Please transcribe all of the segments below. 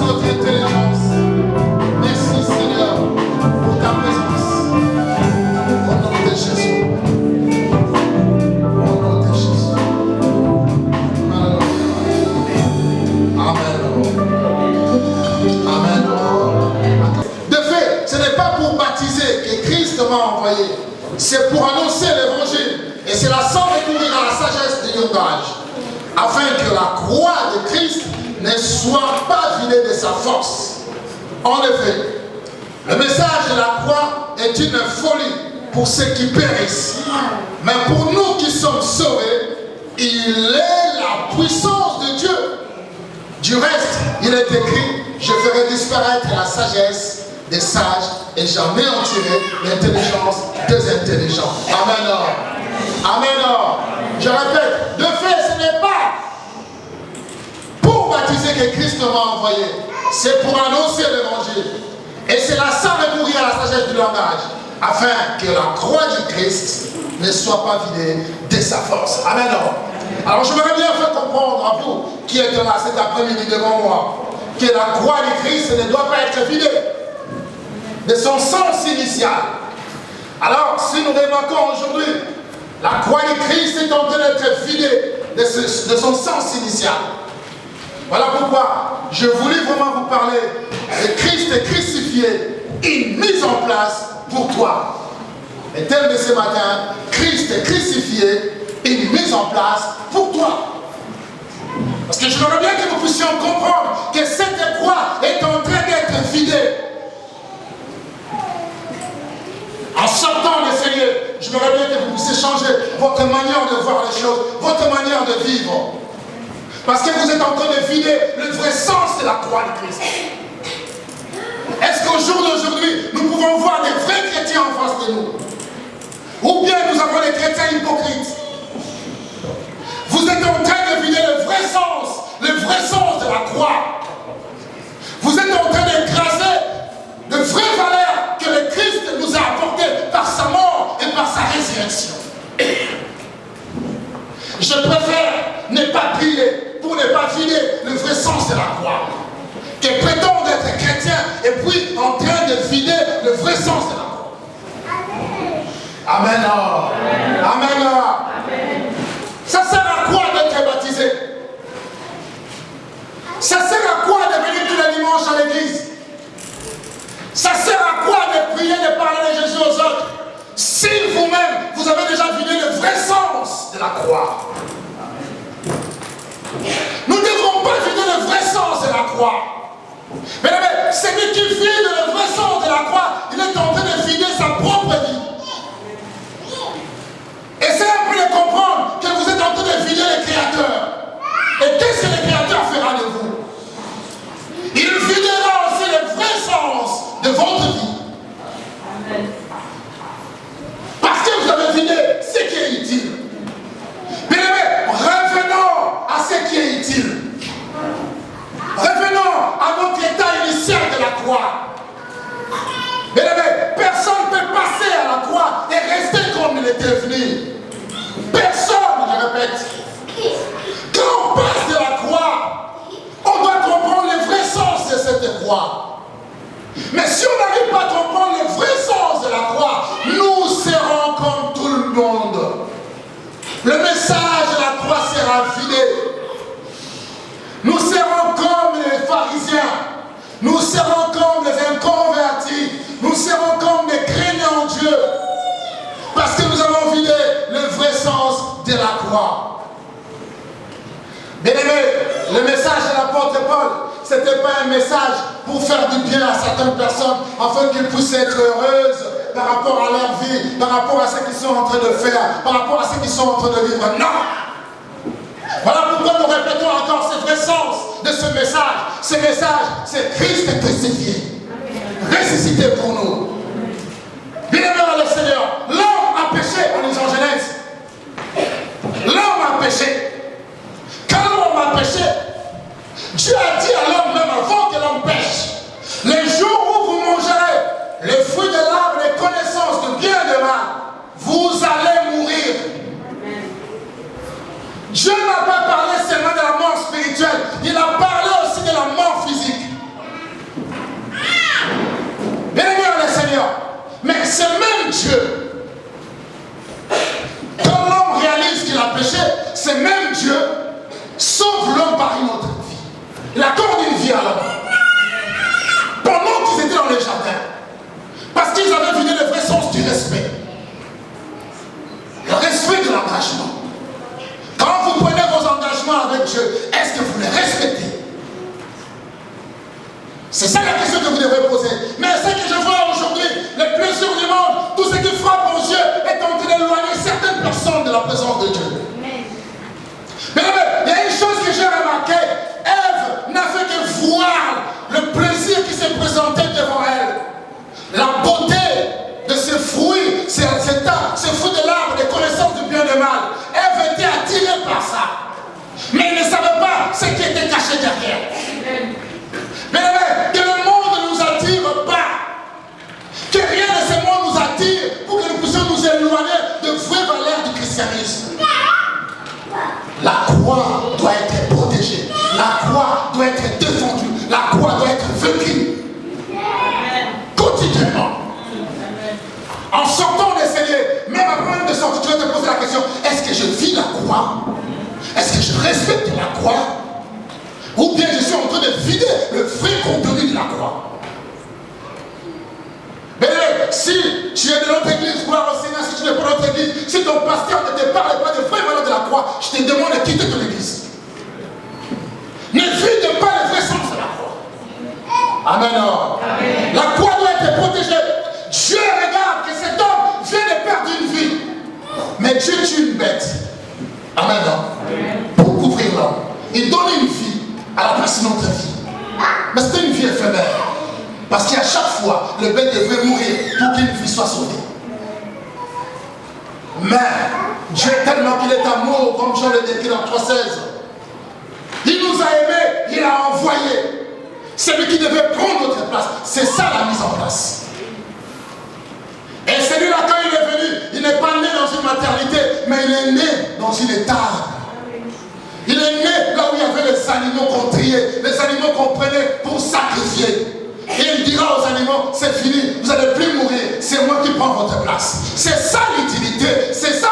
notre intelligence. Merci Seigneur pour ta présence. Au nom de Jésus. Au nom de Jésus. Amen. Amen. De fait, ce n'est pas pour baptiser que Christ m'a envoyé. C'est pour annoncer l'évangile. Et c'est la sans recourir à la sagesse du langage. Afin que la croix de Christ ne soit pas vidée de sa force. En effet, le message de la croix est une folie pour ceux qui périssent. Mais pour nous qui sommes sauvés, il est la puissance de Dieu. Du reste, il est écrit, je ferai disparaître la sagesse des sages et j'anéantirai l'intelligence des intelligents. Amen. Amen. Je répète, de fait, ce n'est pas pour baptiser que Christ m'a envoyé. C'est pour annoncer l'évangile. Et c'est là sans recourir à la sagesse du langage. Afin que la croix du Christ ne soit pas vidée de sa force. Amen. Alors je voudrais bien faire comprendre à vous qui êtes là cet après-midi devant moi que la croix du Christ ne doit pas être vidée de son sens initial. Alors si nous remarquons aujourd'hui, la croix du Christ est en train d'être vidée de son sens initial. Voilà pourquoi je voulais vraiment vous parler de Christ crucifié, une mise en place pour toi. Le thème de ce matin, Christ est crucifié, une mise en place pour toi. Parce que je voudrais bien que nous puissions comprendre que cette croix est en train d'être vidée. En sortant de ces lieux, je voudrais bien que vous puissiez changer votre manière de voir les choses, votre manière de vivre. Parce que vous êtes en train de vider le vrai sens de la croix de Christ. Est-ce qu'au jour d'aujourd'hui, nous pouvons voir des vrais chrétiens en face de nous? Ou bien nous avons des chrétiens hypocrites? Vous êtes en train de vider le vrai sens de la croix. Vous êtes en train d'écraser de vraies valeurs que le Christ nous a apportées par sa mort et par sa résurrection. Je préfère ne pas prier pour ne pas vider le vrai sens de la croix que prétendre être chrétien et puis en train de vider le vrai sens de la croix. Amen. Amen. Amen. Amen. Ça sert à quoi d'être baptisé? Ça sert à quoi de venir tous les dimanches à l'église? Ça sert à quoi de prier, de parler de Jésus aux autres si vous-même, vous avez déjà vidé le vrai sens de la croix? Nous ne devrons pas vider le vrai sens de la croix. Mais celui qui vide le vrai sens de la croix, il est en train de vider sa propre vie. Essayez un peu de comprendre que vous êtes en train de vider le Créateur. Et qu'est-ce que le Créateur fera de vous? Il videra aussi le vrai sens de votre vie. Parce que vous avez vidé ce qui est utile. Bien aimé, revenons à ce qui est utile. Revenons à notre état initial de la croix. Bien aimé, personne ne peut passer à la croix et rester comme il était venu. Personne, je répète. Quand on passe de la croix, on doit comprendre le vrai sens de cette croix. Mais si on n'arrive pas à comprendre le vrai sens de la croix, nous serons comme tout le monde. Le message de la croix sera vidé. Nous serons comme les pharisiens. Nous serons comme les inconvertis. Nous serons comme des craignants Dieu. Parce que nous avons vidé le vrai sens de la croix. Bien aimé, le message de l'apôtre Paul, ce n'était pas un message pour faire du bien à certaines personnes afin qu'ils puissent être heureuses par rapport à leur vie, par rapport à ce qu'ils sont en train de faire, par rapport à ce qu'ils sont en train de vivre. Non! Voilà pourquoi nous répétons encore ce vrai sens de ce message. Ce message, c'est Christ crucifié, ressuscité pour nous. Bien-aimé dans le Seigneur, l'homme a péché, en lisant Genèse. L'homme a péché. Quand l'homme a péché, Dieu a dit à l'homme même avant que l'homme pêche, les jours où vous mangerez le fruit de l'arbre de connaissance de bien et de mal, vous allez mourir. Dieu n'a pas parlé seulement de la mort spirituelle, il a parlé aussi de la mort physique. ce même Dieu sauve l'homme par une autre vie. Il accorde une vie à l'homme. Pendant qu'ils étaient dans le jardin, parce qu'ils avaient vu le vrai sens du respect. Le respect de l'engagement. Quand vous prenez vos engagements avec Dieu, est-ce que vous les respectez? C'est ça la question que vous devez poser. Mais ce que je vois aujourd'hui, le plaisir du monde, tout ce qui frappe aux yeux est en train d'éloigner certaines personnes de la présence de Dieu. Mais il y a une chose que j'ai remarqué. Ève n'a fait que voir le plaisir qui s'est présenté devant elle. La beauté de ce fruit, ce fruit de l'arbre de connaissance du bien et du mal. Ève était attirée par ça. Mais elle ne savait pas ce qui était caché derrière. Mais que le monde ne nous attire pas. Que rien de ce monde nous attire pour que nous puissions nous éloigner de vraies valeurs du christianisme. La croix doit être protégée. La croix doit être défendue. La croix doit être vaincue. Quotidiennement. En sortant des Seigneurs, même avant même de sortir, tu vas te poser la question, est-ce que je vis la croix? Est-ce que je respecte la croix? Ou bien je suis en train de vider le vrai contenu de la croix? Mais si tu es de notre église, gloire au Seigneur, si tu n'es pas de notre église, si ton pasteur ne te parle pas des vraies valeurs de la croix, je te demande de quitter ton église. Ne vide pas le vrai sens de la croix. Amen. Amen. La croix doit être protégée. Dieu regarde que cet homme vient de perdre une vie. Mais Dieu tue une bête. Amen. Amen. Pour couvrir l'homme. Il donne une vie à la place de notre vie. Mais c'est une vie éphémère. Parce qu'à chaque fois, le bête devrait mourir pour qu'une vie soit sauvée. Mais Dieu tellement qu'il est amour, comme Jean le décrit dans 3,16. Il nous a aimés, il a envoyé. Celui qui devait prendre notre place. C'est ça la mise en place. Et celui-là, quand il est venu, il n'est pas né dans une maternité, mais il est né dans une étable. Il est né là où il y avait les animaux qu'on triait, les animaux qu'on prenait pour sacrifier. Et il dira aux animaux, c'est fini, vous n'allez plus mourir, c'est moi qui prends votre place. C'est ça l'utilité, c'est ça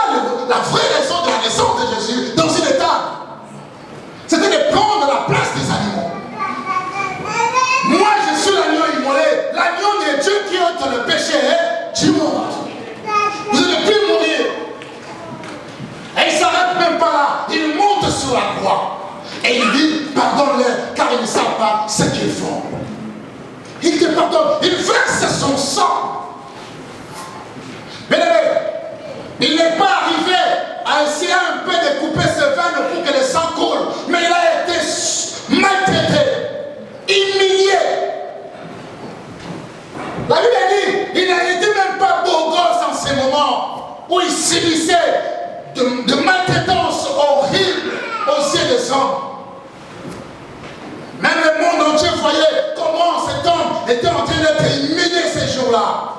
la vraie raison de la naissance de Jésus dans une étable. C'était de prendre la place des animaux. Moi je suis l'agneau immolé, l'agneau de Dieu qui ôte le péché du monde. Vous n'allez plus mourir. Et il ne s'arrête même pas là, il monte sur la croix. Et il dit, pardonne-les, car ils ne savent pas ce qu'ils font. Il te pardonne, il verse son sang. Mais il n'est pas arrivé à essayer un peu de couper ce veine pour que le sang coule. Mais il a été maltraité, humilié. La Bible dit, il n'était même pas beau gosse en ces moments où il subissait de maltraitance horrible aux yeux des hommes. Même le monde entier voyait comment cet homme était en train d'être humilié ces jours-là.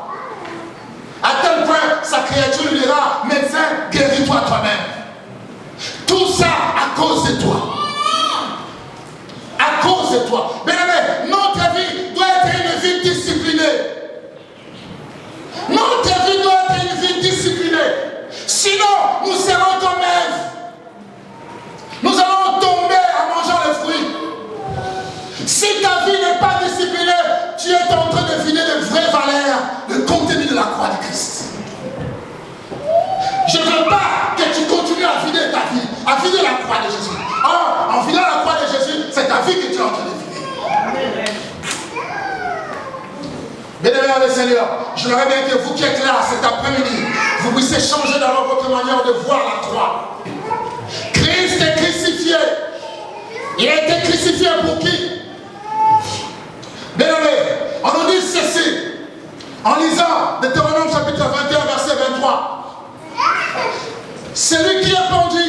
À tel point, sa créature lui dira, médecin, guéris-toi toi-même. Tout ça à cause de toi. À cause de toi. Bien aimé, notre vie doit être une vie disciplinée. Notre vie doit être une vie disciplinée. Sinon, nous serons comme Ève. Nous allons tomber en mangeant les fruits. Si ta vie n'est pas disciplinée, tu es en train de vider de vraies valeurs, le contenu de la croix de Christ. Je ne veux pas que tu continues à vider ta vie, à vider la croix de Jésus. Or, en vidant la croix de Jésus, c'est ta vie que tu es en train de vider. Bien-aimés dans le Seigneur, je voudrais bien que vous qui êtes là cet après-midi, vous puissiez changer dans votre manière de voir la croix. Christ est crucifié. Il a été crucifié pour qui? Bien-aimés, on nous dit ceci, en lisant Deutéronome chapitre 21, verset 23. Celui qui est pendu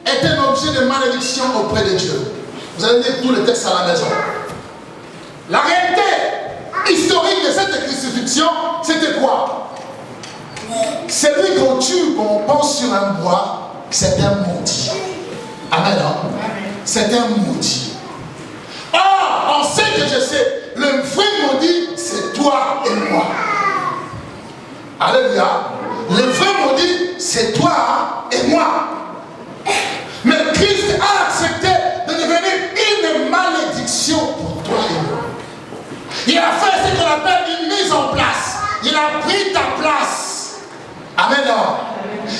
est un objet de malédiction auprès de Dieu. Vous allez lire tout le texte à la maison. La réalité historique de cette crucifixion, c'était quoi? Celui qu'on tue, qu'on pense sur un bois, c'est un maudit. Amen. C'est un maudit. Or, on sait que je sais, le vrai maudit, c'est toi et moi. Alléluia. Le vrai maudit, c'est toi et moi. Mais Il a pris ta place. Amen.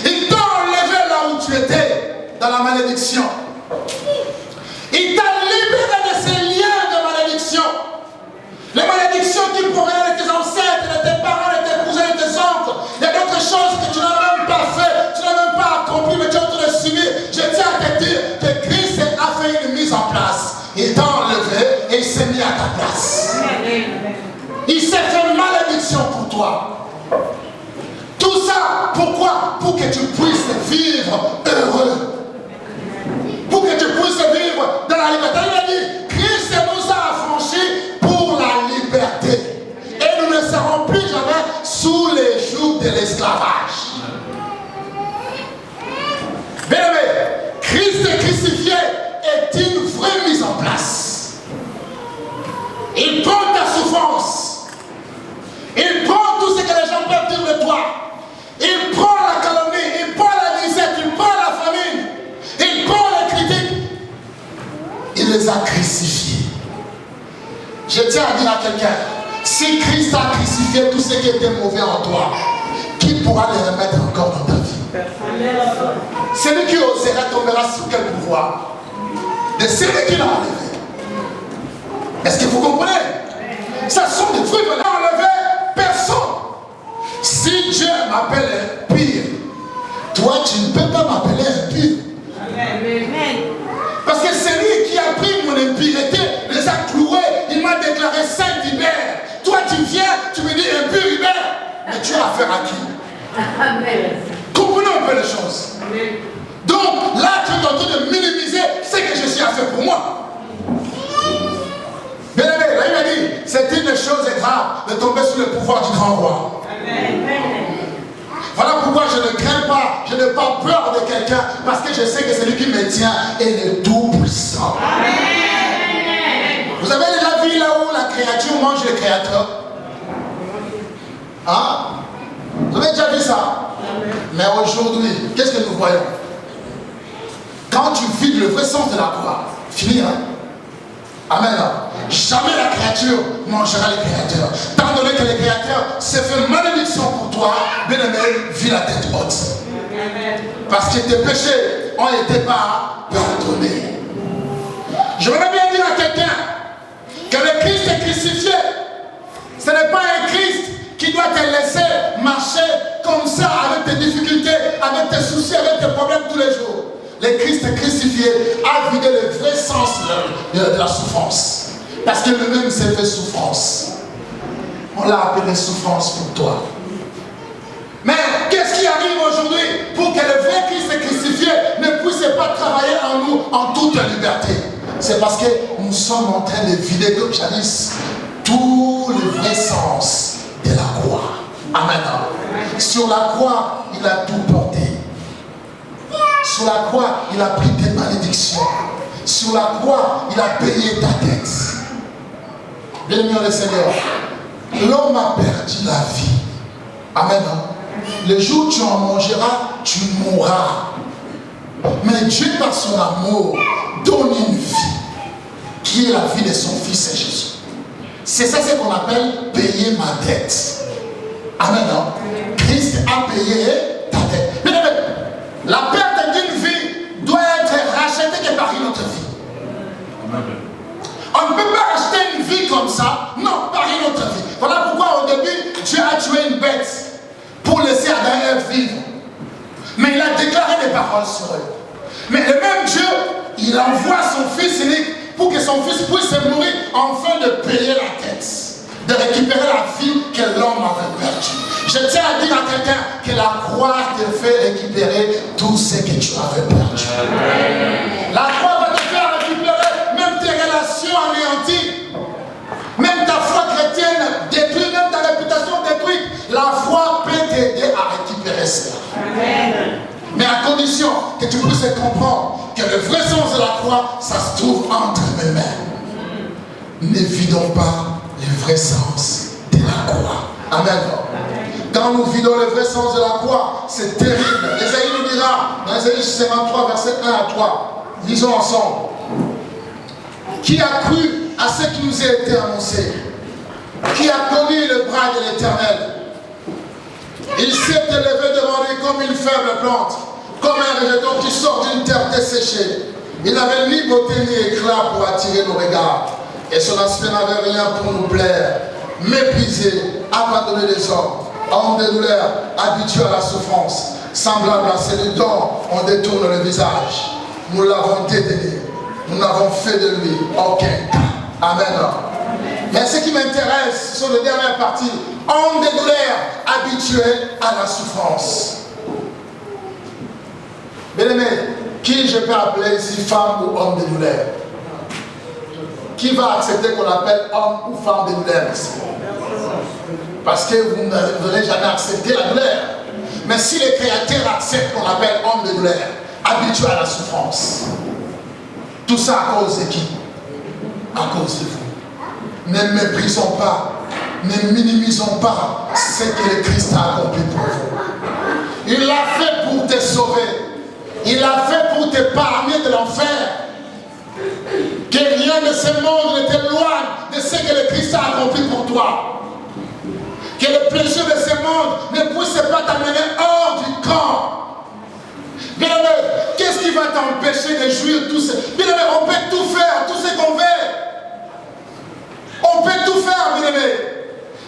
Il t'a enlevé là où tu étais, dans la malédiction. Il t'a libéré de ces liens de malédiction. Les malédictions qui provenaient de tes ancêtres, de tes parents, de tes cousins, de tes oncles. Il y a d'autres choses que tu n'as même pas fait, tu n'as même pas accompli, mais tu es en train de subir. Je tiens à te dire que Christ a fait une mise en place. Il t'a enlevé et il s'est mis à ta place. Il s'est fait malédiction pour toi. Tout ça, pourquoi? Pour que tu puisses vivre heureux. Pour que tu puisses vivre dans la liberté. Il a dit, Christ nous a affranchis pour la liberté. Et nous ne serons plus jamais sous les jougs de l'esclavage. Bien-aimé, Christ crucifié est une vraie mise en place. Il prend ta souffrance. Il prend tout ce que les gens peuvent dire de toi. Il prend la calomnie, il prend la disette, il prend la famine, il prend les critiques. Il les a crucifiés. Je tiens à dire à quelqu'un, si Christ a crucifié tout ce qui était mauvais en toi, qui pourra les remettre encore dans ta vie? Celui qui osera tombera sur quel pouvoir? De celui qui l'a enlevé. Est-ce que vous comprenez? Ça sont des trucs qu'on a enlevé personne. Si Dieu m'appelle impur, toi tu ne peux pas m'appeler impur. Parce que celui qui a pris mon impureté, les a cloués, il m'a déclaré saint Hubert. Toi tu viens, tu me dis impur Hubert. Mais tu as affaire à qui? Comprenez un peu les choses. Donc là tu es en train de minimiser ce que je suis à faire pour moi. Bien aimé, là il m'a dit, c'est une chose grave de tomber sous le pouvoir du grand roi. Voilà pourquoi je ne crains pas, je n'ai pas peur de quelqu'un, parce que je sais que celui qui me tient est le Tout-Puissant. Vous avez déjà vu là où la créature mange le créateur? Hein? Vous avez déjà vu ça? Mais aujourd'hui, qu'est-ce que nous voyons? Quand tu vides le vrai sens de la croix, fini, hein? Amen. Jamais la créature mangera le créateur. Tant donné que le créateur s'est fait malédiction pour toi, bien-aimé, vis la tête haute. Parce que tes péchés ont été pas pardonnés. Je voudrais bien dire à quelqu'un que le Christ est crucifié. Ce n'est pas un Christ qui doit te laisser marcher comme ça avec tes difficultés, avec tes soucis, avec tes problèmes tous les jours. Le Christ crucifié a vidé le vrai sens de la souffrance. Parce que lui-même s'est fait souffrance. On l'a appelé souffrance pour toi. Mais qu'est-ce qui arrive aujourd'hui pour que le vrai Christ crucifié ne puisse pas travailler en nous en toute liberté? C'est parce que nous sommes en train de vider comme jadis tout le vrai sens de la croix. Amen. Sur la croix, il a tout porté. Sur la croix, il a pris tes malédictions. Sur la croix, il a payé ta dette. Bien-aimé le Seigneur, l'homme a perdu la vie. Amen. Le jour où tu en mangeras, tu mourras. Mais Dieu, par son amour, donne une vie qui est la vie de son Fils Jésus. C'est ça ce qu'on appelle payer ma dette. Amen. Christ a payé ta dette. Bien-aimé, la perte d'une vie doit être rachetée que par une autre vie. On ne peut pas acheter une vie comme ça, non, par une autre vie. Voilà pourquoi au début, Dieu a tué une bête pour laisser Adam et Ève vivre. Mais il a déclaré des paroles sur eux. Mais le même Dieu, il envoie son Fils unique pour que son Fils puisse mourir afin de payer la dette, de récupérer la vie que l'homme avait perdue. Je tiens à dire à quelqu'un que la croix te fait récupérer tout ce que tu avais perdu. La croix va te faire récupérer même tes relations anéanties, même ta foi chrétienne détruite, même ta réputation détruite. La foi peut t'aider à récupérer cela. Mais à condition que tu puisses comprendre que le vrai sens de la croix, ça se trouve entre mes mains. Ne vidons pas le vrai sens de la croix. Amen. Quand nous vidons le vrai sens de la croix, c'est terrible. Ésaïe nous dira, dans Ésaïe 53, verset 1 à 3, lisons ensemble. Qui a cru à ce qui nous a été annoncé? Qui a connu le bras de l'Éternel? Il s'est élevé devant lui comme une faible plante, comme un rejeton qui sort d'une terre desséchée. Il n'avait ni beauté ni éclat pour attirer nos regards. Et son aspect n'avait rien pour nous plaire. Méprisé, abandonné des hommes, homme de douleur, habitué à la souffrance, semblable à celui dont on détourne le visage. Nous l'avons dédaigné. Nous n'avons fait de lui aucun cas. Amen. Mais ce qui m'intéresse sur la dernière partie, homme de douleur, habitué à la souffrance. Bien-aimé, qui je peux appeler ici femme ou homme de douleur? Qui va accepter qu'on appelle homme ou femme de douleur ici? Parce que vous n'avez jamais accepté la douleur. Mais si les créateurs acceptent qu'on appelle homme de douleur, habitué à la souffrance, tout ça à cause de qui? À cause de vous. Ne méprisons pas, ne minimisons pas ce que le Christ a accompli pour vous. Il l'a fait pour te sauver. Il l'a fait pour t'épargner de l'enfer. Que rien de ce monde ne t'éloigne de ce que le Christ a accompli pour toi. Que le plaisir de ce monde ne puisse pas t'amener hors du camp. Bien-aimé, qu'est-ce qui va t'empêcher de jouir tout ça? Bien-aimé, on peut tout faire, tout ce qu'on veut. On peut tout faire, bien-aimé.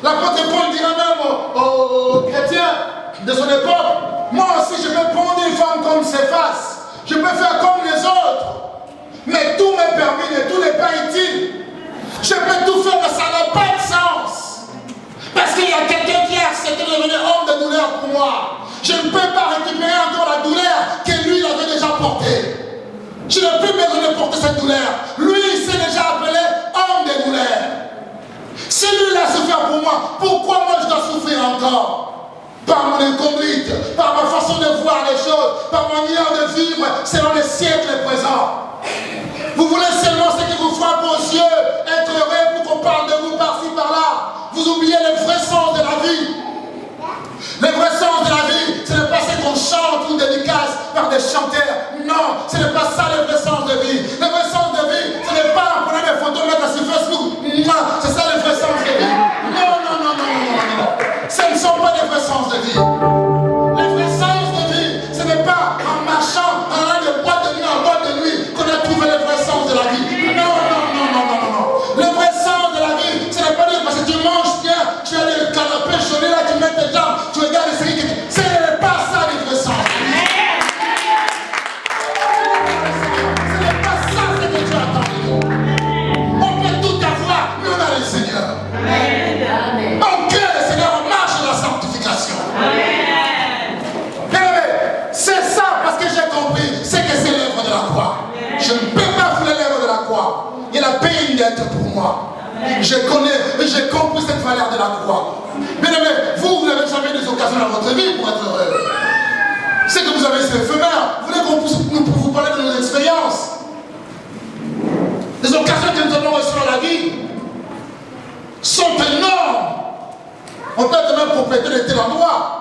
L'apôtre Paul dira même aux chrétiens de son époque, moi aussi je peux prendre une femme comme Céphas, je peux faire comme les autres, mais tout m'est permis, mais tout n'est pas utile. Je peux tout faire, mais ça n'a pas de sens. Parce qu'il y a quelqu'un qui a accepté de devenir homme de douleur pour moi. Je ne peux pas récupérer encore la douleur que lui il avait déjà portée. Je ne peux pas porter cette douleur. Lui, il s'est déjà appelé homme de douleur. Si lui il a souffert pour moi, pourquoi moi je dois souffrir encore? Par mon inconduite, par ma façon de voir les choses, par ma manière de vivre selon les siècles présents. Vous voulez seulement ce qui vous frappe aux yeux, être heureux pour qu'on parle de vous par-ci par-là. Vous oubliez le vrai sens de la vie. Le vrai sens de la vie, ce n'est pas ce qu'on chante ou dédicace par des chanteurs. Non, ce n'est pas ça le vrai sens de vie. Le vrai sens de vie, ce n'est pas en prenant des photos mettre sur Facebook. Non, c'est ça le vrai sens de vie. Non, non, non, non, non, non, non. Ce ne sont pas les vrais sens de vie. Le vrai sens de vie, ce n'est pas en marchant, en allant de boîte de nuit en boîte de nuit qu'on a trouvé le vrai sens de la vie. Non, non, non, non, non, non, non. Le vrai sens de la vie, ce n'est pas dire parce que tu manges bien, tu as le canapé chaudé là, tu mets tes jambes, tu regardes les séries. Ce n'est pas ça le vrai sens. Ce n'est pas ça ce que tu attends de nous. On peut tout avoir, mais on a le Seigneur. En cœur, le Seigneur, on marche dans la sanctification. C'est ça parce que j'ai compris, c'est que c'est l'œuvre de la croix. Je ne peux pas fouler l'œuvre de la croix. Il a payé une dette pour moi. Je connais et j'ai compris cette valeur de la croix. Bien aimé, vous n'avez jamais des occasions dans votre vie pour être heureux. C'est que vous avez ces éphémères. Vous voulez qu'on puisse vous parler de nos expériences. Les occasions que nous avons reçues dans la vie sont énormes. On peut être même propriétaire de tel endroit.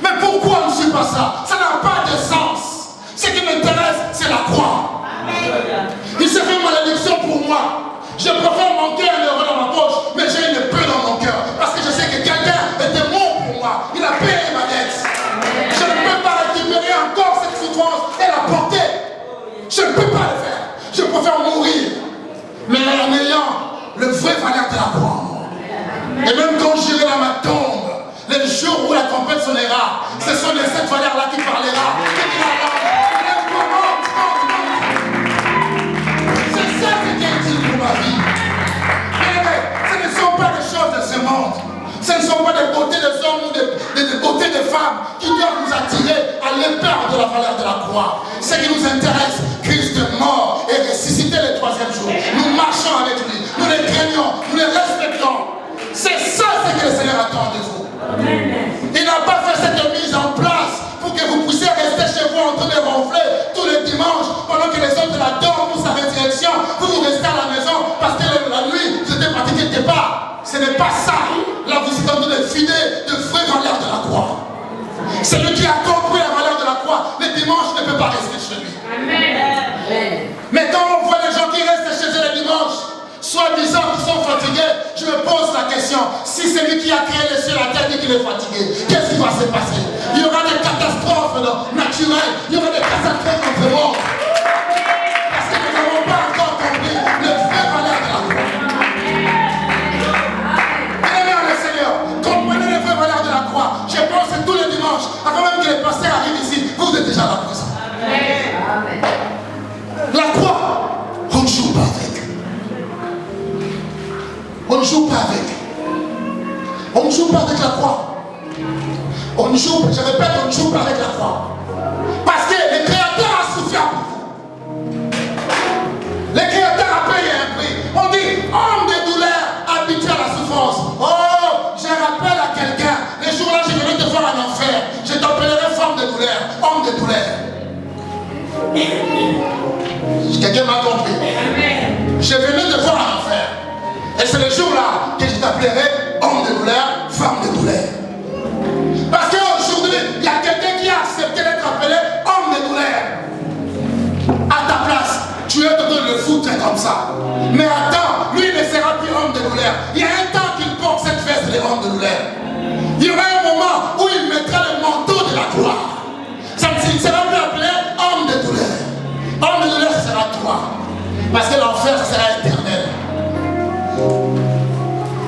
Mais pourquoi on ne suit pas ça? Ça n'a pas de sens. Ce qui m'intéresse, c'est la croix. Il s'est fait malédiction pour moi. Je préfère manquer un euro dans ma poche, mais j'ai une peur dans mon cœur. Parce que je sais que quelqu'un était mort pour moi. Il a payé ma dette. Je ne peux pas récupérer encore cette souffrance et la porter. Je ne peux pas le faire. Je préfère mourir. Mais en ayant le vrai valeur de la croix. Et même quand j'irai dans ma tombe, les jours où la tempête sonnera, ce sont de cette valeur-là qui parlera. C'est ça que Dieu dit pour ma vie. Mais ce ne sont pas des choses de ce monde. Ce ne sont pas des beautés des hommes ou des beautés des femmes qui doivent nous attirer à l'épreuve de la valeur de la croix. Ce qui nous intéresse, Christ est mort et ressuscité le troisième jour. Nous marchons avec lui, nous les craignons, nous les respectons. C'est ça ce que le Seigneur attend de vous. Il n'a pas fait cette mise en place pour que vous puissiez rester chez vous en train de ronfler tous les dimanches pendant que les autres l'adorent pour sa résurrection. Vous restez à la maison parce que la nuit, vous êtes pratiqué quelque part. Ce n'est pas ça. Là, vous êtes en train de filer de vraies valeurs de la croix. Celui qui a compris la valeur de la croix, le dimanche ne peut pas rester chez lui. Amen. Mais quand on voit les gens qui restent chez eux le dimanche, soi-disant qu'ils sont fatigués, je me pose la question, si celui qui a créé les cieux et la terre dit qu'il est fatigué, qu'est-ce qui va se passer? Il y aura des catastrophes naturelles, il y aura des catastrophes dans ce monde. Parce que nous n'avons pas encore compris le vrai valeur de la croix. Bien-aimés en le Seigneur, comprenez le vrai valeur de la croix. Je pense que tous les dimanches, avant même que les pasteurs arrivent ici, vous êtes déjà là présent. La croix, on ne joue pas avec. On ne joue pas avec. On ne joue pas avec la croix. On ne joue, je répète, on ne joue pas avec la croix. Parce que le Créateur a souffert pour vous. Le Créateur a payé un prix. On dit, homme de douleur, habitué à la souffrance. Oh, je rappelle à quelqu'un, les jours-là, je venais te voir en enfer. Je t'appellerai femme de douleur, homme de douleur. Quelqu'un m'a compris. Je venais te voir en enfer. Et c'est le jour-là que je t'appellerai homme de douleur, femme de douleur. Parce qu'aujourd'hui, il y a quelqu'un qui a accepté d'être appelé homme de douleur. À ta place, tu es en train de le foutre comme ça. Mais attends, lui ne sera plus homme de douleur. Il y a un temps qu'il porte cette veste de homme de douleur. Il y aura un moment où il mettra le manteau de la gloire. Ça ne sera plus appelé homme de douleur. Homme de douleur, ce sera toi. Parce que l'enfer, ce sera éternel.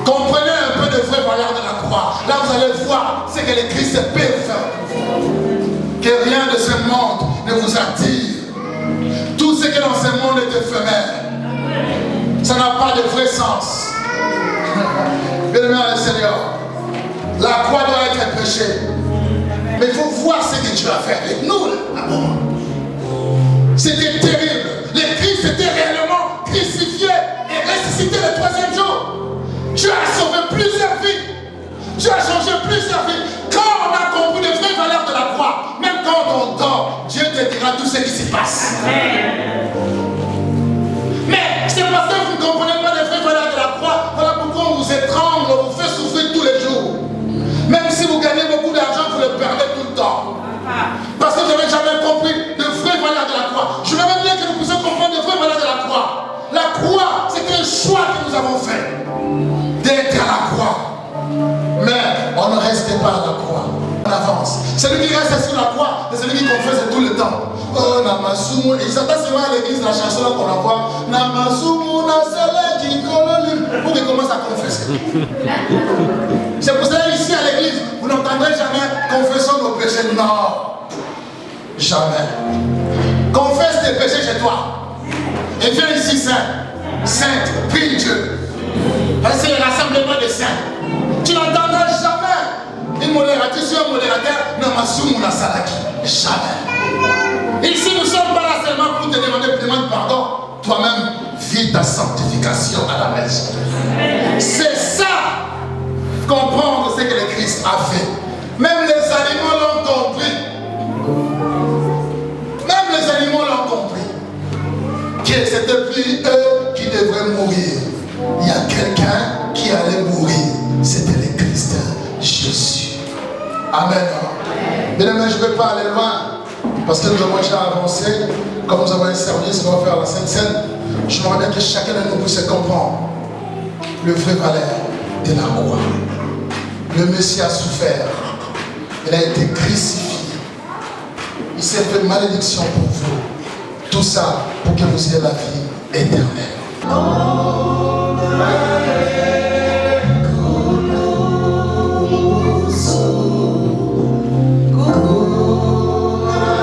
Comprenez un peu de vraie valeur de la croix. Là, vous allez voir ce que le Christ peut faire pour vous. Que rien de ce monde ne vous attire. Tout ce qui est dans ce monde est éphémère. Ça n'a pas de vrai sens. Bien-aimé le Seigneur, la croix doit être prêchée. Mais il faut voir ce que Dieu a fait avec nous. C'était terrible. Le Christ était réellement crucifié et ressuscité le 3e jour. Dieu a sauvé plusieurs vies. Dieu a changé plusieurs vies. Quand on a compris les vraies valeurs de la croix, même quand on dort, Dieu te dira tout ce qui s'y passe. Mais c'est parce que vous ne comprenez pas les vraies valeurs de la croix. Voilà pourquoi on vous étrangle, on vous fait souffrir tous les jours. Même si vous gagnez beaucoup d'argent, vous le perdez tout le temps. Parce que vous n'avez jamais compris les vraies valeurs de la croix. Je voudrais bien que nous puissions comprendre les vraies valeurs de la croix. La croix, c'est un choix que nous avons fait d'être à la croix. Mais on ne restait pas à la croix. On avance. Celui qui reste sur la croix, c'est celui qui confesse tout le temps. Oh, Namasumu. Il s'attend souvent à l'église, la chanson là qu'on envoie. Namasumu, Nasele, Kinkololi. Pour qu'il commence à confesser. C'est pour ça ici à l'église, vous n'entendrez jamais confessons nos péchés. Non. Jamais. Confesse tes péchés chez toi. Et viens ici saint. Sainte, prie Dieu. Parce que c'est le rassemblement des saints. Tu n'entendras jamais une modératrice ou un modérateur Namasumu Nasalaki. Jamais. Ici, nous ne sommes pas là seulement pour te demander pardon. Toi-même, vis ta sanctification à la maison. C'est ça. Comprendre ce que le Christ a fait. Même les animaux l'ont compris. Même les animaux l'ont compris. Que c'était plus eux qui devraient mourir. Il y a quelqu'un qui allait mourir. C'était le Christ, Jésus. Amen. Bien-aimés, je ne vais pas aller loin. Parce que nous avons déjà avancé. Comme nous avons un service, on va faire la Sainte Seine. Je me rappelle que chacun de nous puisse comprendre le vrai valeur de la croix. Le Messie a souffert. Il a été crucifié. Il s'est fait malédiction pour vous. Tout ça pour que vous ayez la vie éternelle.